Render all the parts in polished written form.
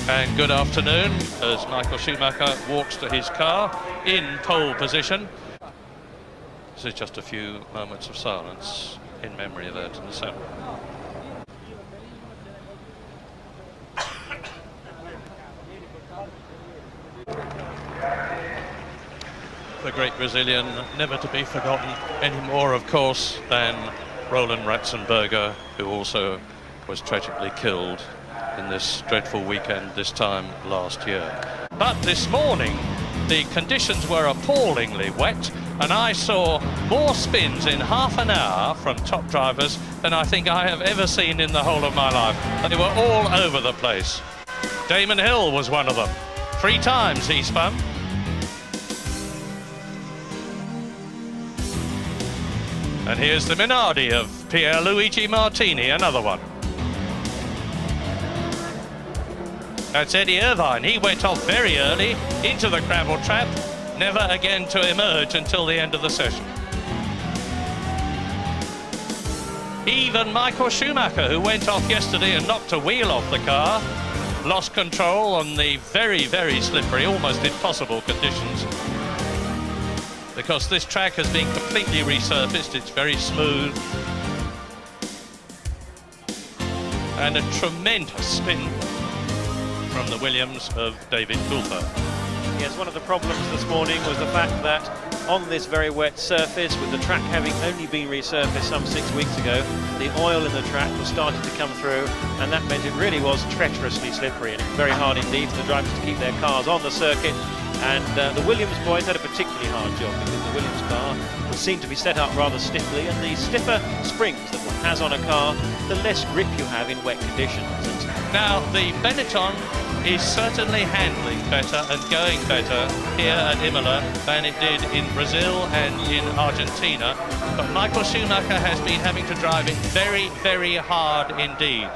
And good afternoon as Michael Schumacher walks to his car in pole position. This is just a few moments of silence in memory of Ayrton Senna. The great Brazilian, never to be forgotten any more, of course, than Roland Ratzenberger, who also was tragically killed in this dreadful weekend this time last year. But this morning, the conditions were appallingly wet, and I saw more spins in half an hour from top drivers than I think I have ever seen in the whole of my life. They were all over the place. Damon Hill was one of them. 3 times he spun. And here's the Minardi of Pierluigi Martini, another one. That's Eddie Irvine. He went off very early into the gravel trap, never again to emerge until the end of the session. Even Michael Schumacher, who went off yesterday and knocked a wheel off the car, lost control on the very, very slippery, almost impossible conditions. Because this track has been completely resurfaced, it's very smooth. And a tremendous spin from the Williams of David Coulthard. Yes, one of the problems this morning was the fact that on this very wet surface, with the track having only been resurfaced some 6 weeks ago, the oil in the track was starting to come through, and that meant it really was treacherously slippery, and it was very hard indeed for the drivers to keep their cars on the circuit. And the Williams boys had a particularly hard job, because the Williams car seemed to be set up rather stiffly, and the stiffer springs that one has on a car, the less grip you have in wet conditions. Now, the Benetton is certainly handling better and going better here at Imola than it did in Brazil and in Argentina. But Michael Schumacher has been having to drive it very, very hard indeed.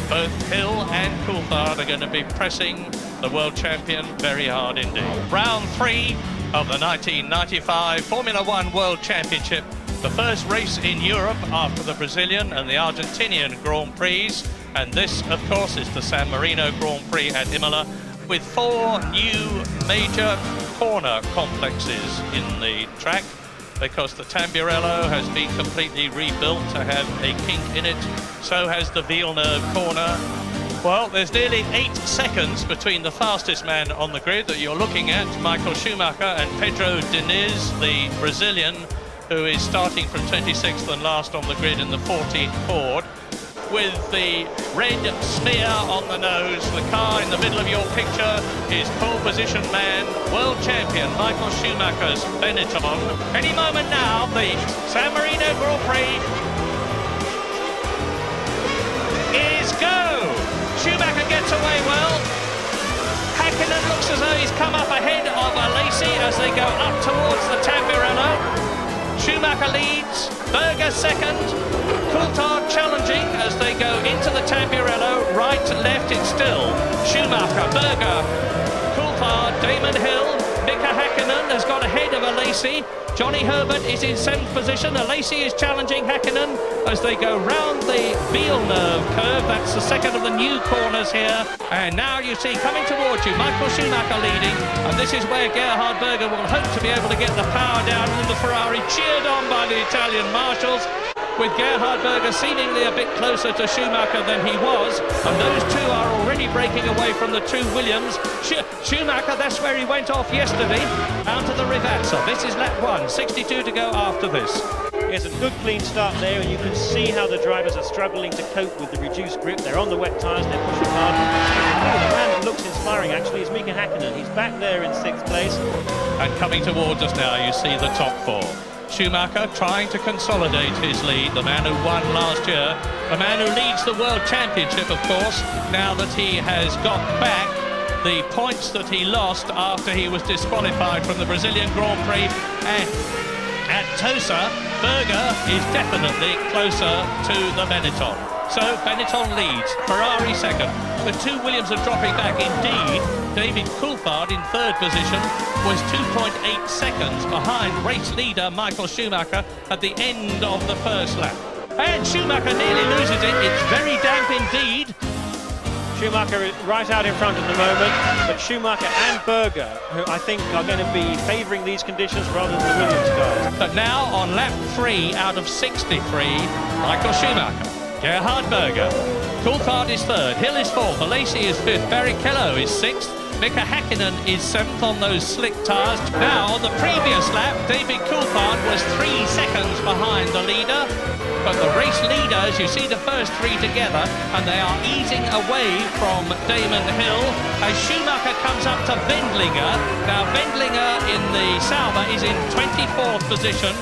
Both Hill and Coulthard are going to be pressing the world champion very hard indeed. Round 3 of the 1995 Formula One World Championship. The first race in Europe after the Brazilian and the Argentinian Grand Prix. And this, of course, is the San Marino Grand Prix at Imola, with 4 new major corner complexes in the track, because the Tamburello has been completely rebuilt to have a kink in it. So has the Villeneuve corner. Well, there's nearly 8 seconds between the fastest man on the grid that you're looking at, Michael Schumacher, and Pedro Diniz, the Brazilian, who is starting from 26th and last on the grid in the 14th Ford. With the red smear on the nose, the car in the middle of your picture is pole position man, world champion Michael Schumacher's Benetton. Any moment now, the San Marino Grand Prix is go! Schumacher gets away well. Häkkinen looks as though he's come up ahead of Alesi as they go up towards the Tamburello. Schumacher leads, Berger second, Coulthard challenging as they go into the Tamburello. Right, left, it's still Schumacher, Berger, Coulthard, Damon Hill. Mika Häkkinen has got ahead of Alesi. Johnny Herbert is in 7th position. Alesi is challenging Häkkinen as they go round the Villeneuve curve. That's the second of the new corners here. And now you see coming towards you, Michael Schumacher leading. And this is where Gerhard Berger will hope to be able to get the power down in the Ferrari, cheered on by the Italian marshals, with Gerhard Berger seemingly a bit closer to Schumacher than he was. And those two are already breaking away from the 2 Williams. Schumacher, that's where he went off yesterday, down to the Rivazza. This is lap 1, 62 to go after this. Yes, a good clean start there, and you can see how the drivers are struggling to cope with the reduced grip. They're on the wet tyres, they're pushing hard. The man that looks inspiring actually is Mika Häkkinen. He's back there in 6th place. And coming towards us now, you see the top 4. Schumacher trying to consolidate his lead, the man who won last year, the man who leads the World Championship, of course, now that he has got back the points that he lost after he was disqualified from the Brazilian Grand Prix. And at Tosa, Berger is definitely closer to the Benetton. So Benetton leads, Ferrari second. The 2 Williams are dropping back indeed. David Coulthard in 3rd position was 2.8 seconds behind race leader Michael Schumacher at the end of the first lap. And Schumacher nearly loses it. It's very damp indeed. Schumacher is right out in front at the moment, but Schumacher and Berger, who I think are going to be favouring these conditions rather than the Williams cars. But now on lap 3 out of 63, Michael Schumacher, Gerhard Berger, Coulthard is 3rd, Hill is 4th, Alesi is 5th, Barrichello is 6th, Mika Häkkinen is 7th on those slick tyres. Now, on the previous lap, David Coulthard was 3 seconds behind the leader. But the race leaders, you see the first 3 together, and they are easing away from Damon Hill as Schumacher comes up to Wendlinger. Now, Wendlinger in the Sauber is in 24th position,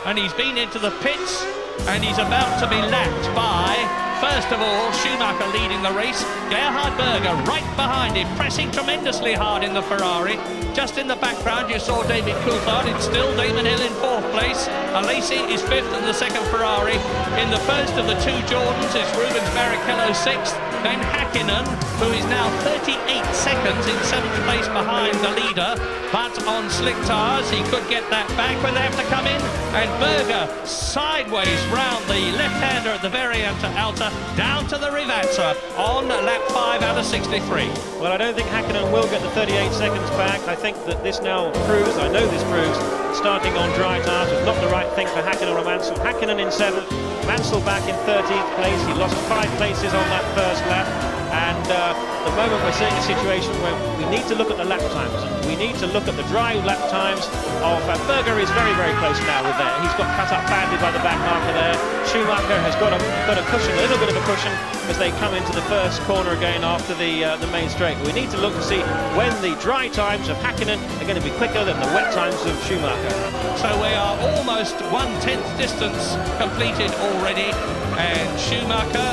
and he's been into the pits, and he's about to be lapped by, first of all, Schumacher leading the race, Gerhard Berger right behind him, pressing tremendously hard in the Ferrari. Just in the background you saw David Coulthard. It's still Damon Hill in 4th place. Alesi is 5th in the second Ferrari. In the first of the 2 Jordans is Rubens Barrichello 6th. Then Häkkinen, who is now 38 seconds in 7th place behind the leader. But on slick tyres, he could get that back when they have to come in. And Berger sideways round the left-hander at the Variante Alta, down to the Rivazza on lap 5 out of 63. Well, I don't think Häkkinen will get the 38 seconds back. I think that this now proves, I know this proves, starting on dry tyres was not the right thing for Häkkinen or Mansell. Häkkinen in 7th, Mansell back in 13th place. He lost 5 places on that first lap. And at the moment we're seeing a situation where we need to look at the lap times. We need to look at the dry lap times of Berger is very, very close now with that. He's got cut up badly by the back marker there. Schumacher has got a cushion, a little bit of a cushion, as they come into the first corner again after the main straight. We need to look to see when the dry times of Häkkinen are going to be quicker than the wet times of Schumacher. So we are almost 1/10 distance completed already, and Schumacher,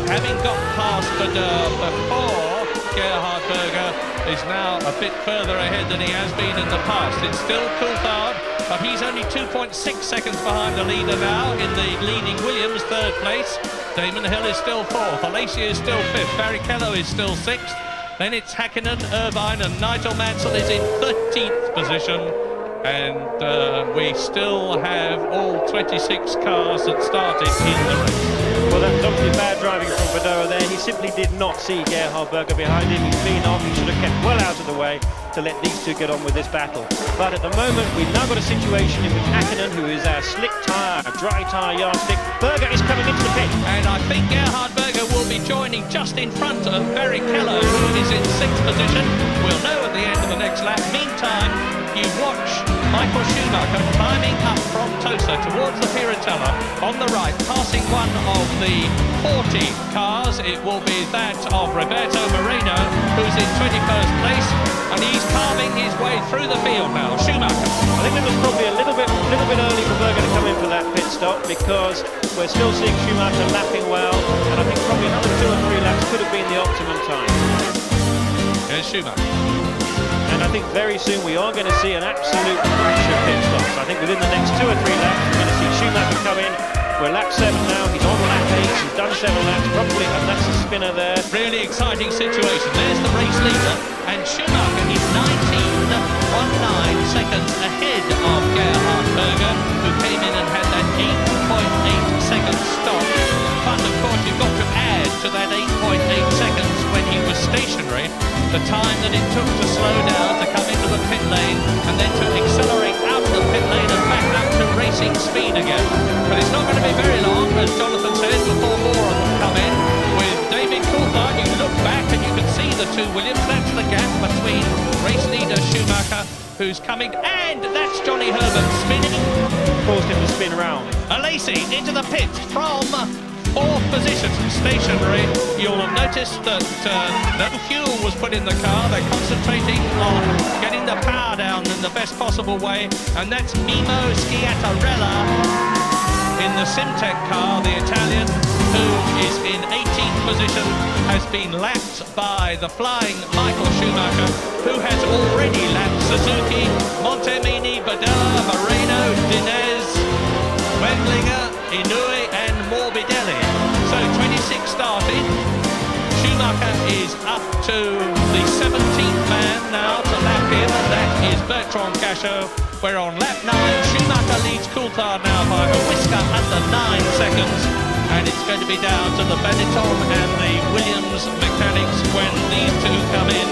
having got past Badeur before Gerhard Berger, is now a bit further ahead than he has been in the past. It's still Coulthard, but he's only 2.6 seconds behind the leader now in the leading Williams, 3rd place. Damon Hill is still 4th, Alesi is still 5th, Barrichello is still 6th. Then it's Häkkinen, Irvine and Nigel Mansell is in 13th position. And we still have all 26 cars that started in the race. Well, that was obviously bad driving from Badeur there. He simply did not see Gerhard Berger behind him. He's been off. He should have kept well out of the way to let these 2 get on with this battle. But at the moment, we've now got a situation in which Häkkinen, who is our slick tyre, dry tyre yardstick, Berger is coming into the pit. And I think Gerhard Berger will be joining just in front of Barrichello, who is in 6th position. We'll know at the end of the next lap. Meantime, you watch Michael Schumacher climbing up from Tosa towards the Piratella on the right, passing one of the 40 cars. It will be that of Roberto Moreno, who's in 21st place, and he's carving his way through the field now. Schumacher. I think it was probably a little bit early for Berger to come in for that pit stop, because we're still seeing Schumacher lapping well, and I think probably another 2 or 3 laps could have been the optimum time. Here's Schumacher. And I think very soon we are going to see an absolute crash of pit stops. I think within the next 2 or 3 laps we're going to see Schumacher come in. We're lap 7 now, he's on lap 8, he's done 7 laps properly, and that's a spinner there. Really exciting situation. There's the race leader, and Schumacher is 19.19 seconds ahead of Gerhard Berger, who came in and had that 8.8 second stop. But of course you've got to add to that 8.8 seconds when he was stationary, the time that it took to slow down, to come into the pit lane, and then to accelerate out of the pit lane and back up to racing speed again. But it's not going to be very long, as Jonathan says, before more of them come in. With David Coulthard, you look back and you can see the 2 Williams. That's the gap between race leader Schumacher, who's coming, and that's Johnny Herbert spinning. Forced him to spin round. Alesi into the pits from 4th position, stationary. You'll have noticed that no fuel was put in the car. They're concentrating on getting the power down in the best possible way, and that's Mimo Schiattarella in the Simtech car, the Italian, who is in 18th position, has been lapped by the flying Michael Schumacher, who has already lapped Suzuki, Montemini, Badeur, Moreno, Dinez, Wendlinger, Inouye and Morbidelli. So 26 started. Schumacher is up to the 17th man now to lap him, and that is Bertrand Gachot. We're on lap 9. Schumacher leads Coulthard now by a whisker under 9 seconds. and it's going to be down to the Benetton and the Williams mechanics when these two come in.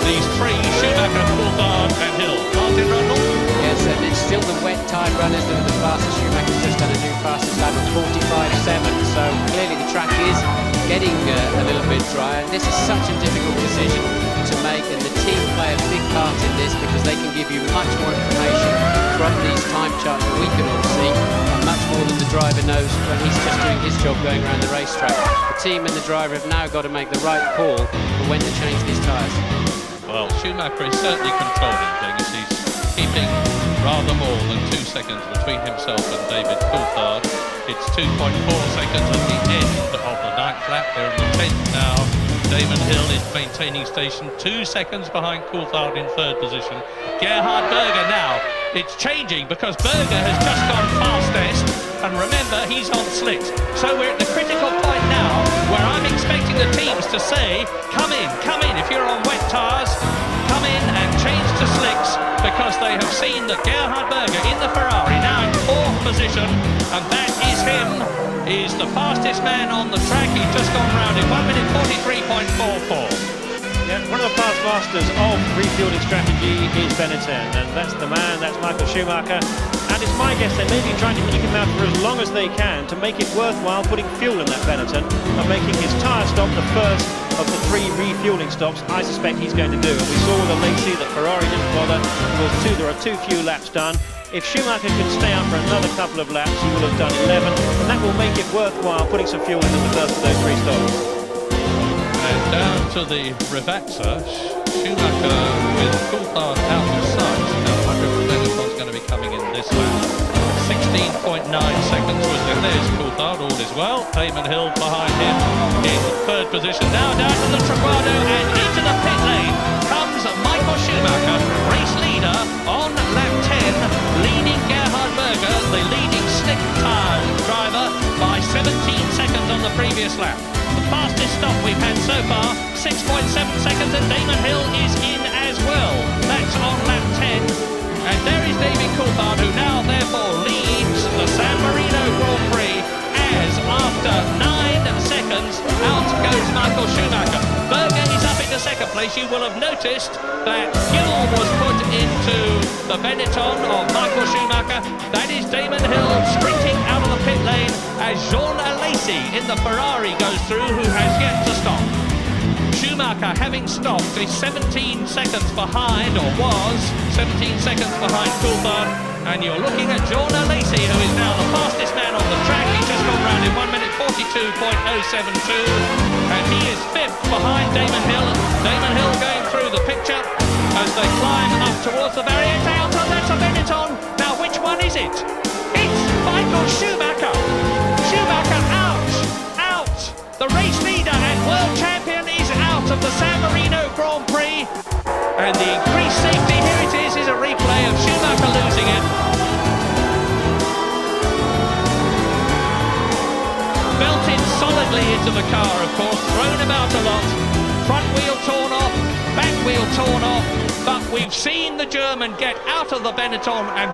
These three, Schumacher, Coulthard and Hill. Martin Rundle? Yes, and it's still the wet tyre runners that are the fastest. Schumacher's just done a new fastest lap of 45.7, so clearly the track is getting a little bit dry, and this is such a difficult decision to make, and the team play a big part in this because they can give you much more information from these time charts that we can all see, and much more than the driver knows when he's just doing his job going around the racetrack. The team and the driver have now got to make the right call for when to change these tyres. Well, Schumacher is certainly controlling things. He's keeping rather more than 2 seconds between himself and David Coulthard. It's 2.4 seconds at the end of the ninth lap. They're in the 10th now. Damon Hill is maintaining station 2 seconds behind Coulthard in third position. Gerhard Berger now. It's changing because Berger has just gone fastest, and remember, he's on slicks. So we're at the critical point now where I'm expecting the teams to say, come in, if you're on wet tyres, come in and change to slicks, because they have seen that Gerhard Berger in the Ferrari now in fourth position, and that is him. He's the fastest man on the track. He's just gone round in 1 minute 43.44. Yeah, one of the past masters of refueling strategy is Benetton, and that's the man, that's Michael Schumacher. And it's my guess they may be trying to keep him out for as long as they can to make it worthwhile putting fuel in that Benetton and making his tyre stop the first of the 3 refueling stops I suspect he's going to do. And we saw with the Lacey that Ferrari didn't bother. There are too few laps done. If Schumacher can stay out for another couple of laps, he will have done 11, and that will make it worthwhile putting some fuel into the first of those 3 stops. And down to the Rivazza, Schumacher with Coulthard out of sight. Now, I wonder if Benetton's going to be coming in this lap. 16.9 seconds was there. There's Coulthard, all is well. Damon Hill behind him in third position. Now down to the Traguardo and into the pit lane comes Michael Schumacher, race leader on lap 10, leading Gerhard Berger, the leading slick tyre driver, by 17 seconds on the previous lap. The fastest stop we've had so far, 6.7 seconds, and Damon Hill is in as well. That's on lap 10. And there is David Coulthard, who now therefore leads the San Marino Grand Prix, as after 9 seconds, out goes Michael Schumacher. Berger is up into second place. You will have noticed that fuel was put into the Benetton of Michael Schumacher. That is Damon Hill sprinting out of the pit lane as Jean Alesi in the Ferrari goes through, who has yet to stop. Schumacher, having stopped, is 17 seconds behind, or was 17 seconds behind Coulthard, and you're looking at Jean Alesi, who is now the fastest man on the track. He's just gone round in 1 minute 42.072, and he is 5th behind Damon Hill. Damon Hill going through the picture as they climb up towards the barrier. That's a Benetton. Now, which one is it? It's Michael Schumacher. Schumacher out. The race leader and world champion is out of the San Marino Grand Prix. And the increased safety, here it is a replay of Schumacher losing it. Belted solidly into the car, of course, thrown about a lot. Front wheel torn off, back wheel torn off. But we've seen the German get out of the Benetton and